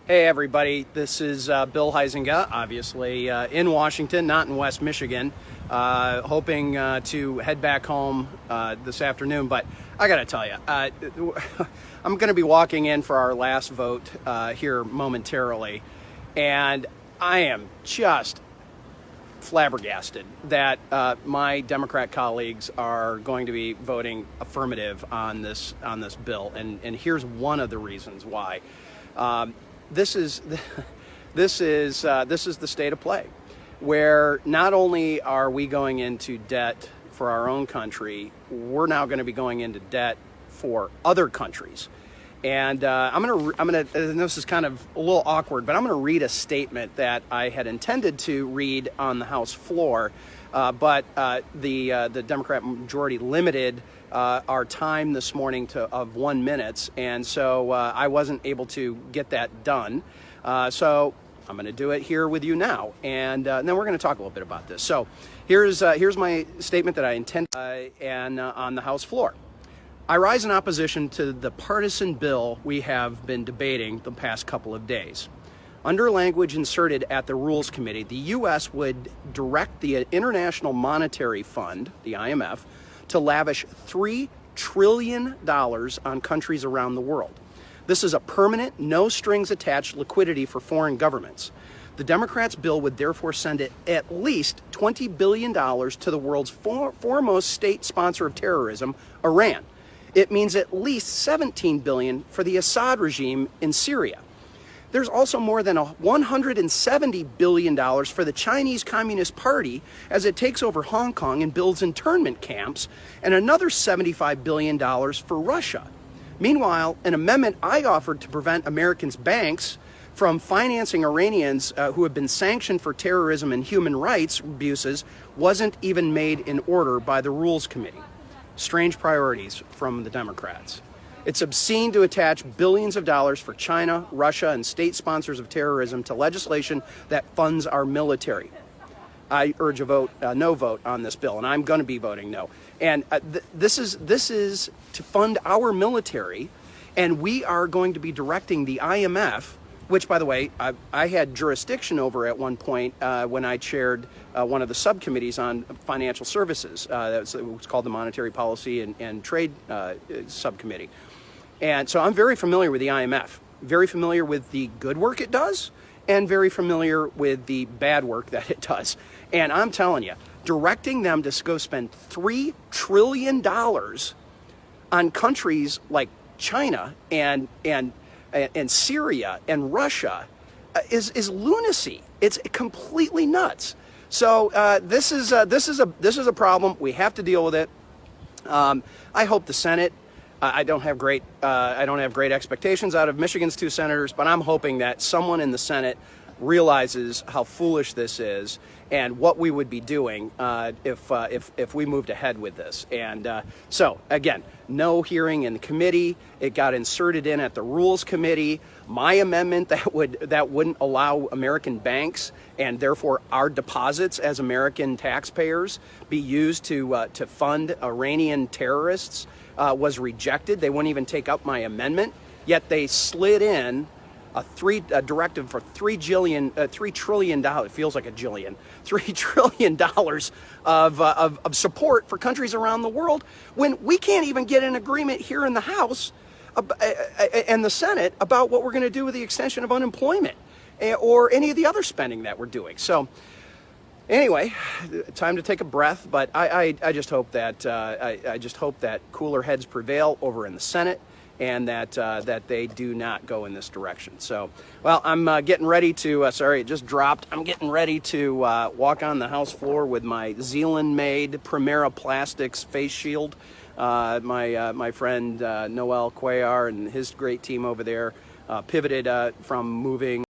Hey everybody, this is Bill Huizenga, obviously in Washington, not in West Michigan, hoping to head back home this afternoon. But I gotta tell you, I'm gonna be walking in for our last vote here momentarily, and I am just flabbergasted that my Democrat colleagues are going to be voting affirmative on this bill, and here's one of the reasons why. This is the state of play, where not only are we going into debt for our own country, we're now going to be going into debt for other countries. And I'm gonna. And this is kind of a little awkward, but I'm gonna read a statement that I had intended to read on the House floor, but the Democrat majority limited our time this morning of 1 minute, and so I wasn't able to get that done. So I'm going to do it here with you now, and then we're going to talk a little bit about this. So here's my statement that I intend on the House floor. I rise in opposition to the partisan bill we have been debating the past couple of days. Under language inserted at the Rules Committee, the U.S. would direct the International Monetary Fund, the IMF, to lavish $3 trillion on countries around the world. This is a permanent, no-strings-attached liquidity for foreign governments. The Democrats' bill would therefore send at least $20 billion to the world's foremost state sponsor of terrorism, Iran. It means at least $17 billion for the Assad regime in Syria. There's also more than $170 billion for the Chinese Communist Party as it takes over Hong Kong and builds internment camps, and another $75 billion for Russia. Meanwhile, an amendment I offered to prevent Americans' banks from financing Iranians who have been sanctioned for terrorism and human rights abuses wasn't even made in order by the Rules Committee. Strange priorities from the Democrats. It's obscene to attach billions of dollars for China, Russia, and state sponsors of terrorism to legislation that funds our military. I urge a no vote on this bill, and I'm going to be voting no. And this is to fund our military, and we are going to be directing the IMF, which, by the way, I had jurisdiction over at one point when I chaired one of the subcommittees on financial services. It was called the Monetary Policy and Trade Subcommittee. And so I'm very familiar with the IMF, very familiar with the good work it does, and very familiar with the bad work that it does. And I'm telling you, directing them to go spend $3 trillion on countries like China and Syria and Russia is lunacy. It's completely nuts. So this is a problem. We have to deal with it. I hope the Senate. I don't have great expectations out of Michigan's two senators, but I'm hoping that someone in the Senate realizes how foolish this is and what we would be doing if we moved ahead with this. And so again, no hearing in the committee. It got inserted in at the Rules Committee. My amendment that wouldn't allow American banks and therefore our deposits as American taxpayers be used to fund Iranian terrorists was rejected. They wouldn't even take up my amendment. Yet they slid in a directive for $3 trillion. It feels like a jillion. $3 trillion of support for countries around the world when we can't even get an agreement here in the House and the Senate about what we're going to do with the extension of unemployment or any of the other spending that we're doing. So anyway, time to take a breath. But I just hope that I just hope that cooler heads prevail over in the Senate, and that they do not go in this direction. So, well, I'm getting ready to, sorry, it just dropped. I'm getting ready to walk on the House floor with my Zealand-made Primera Plastics face shield. My friend Noel Cuellar and his great team over there pivoted from moving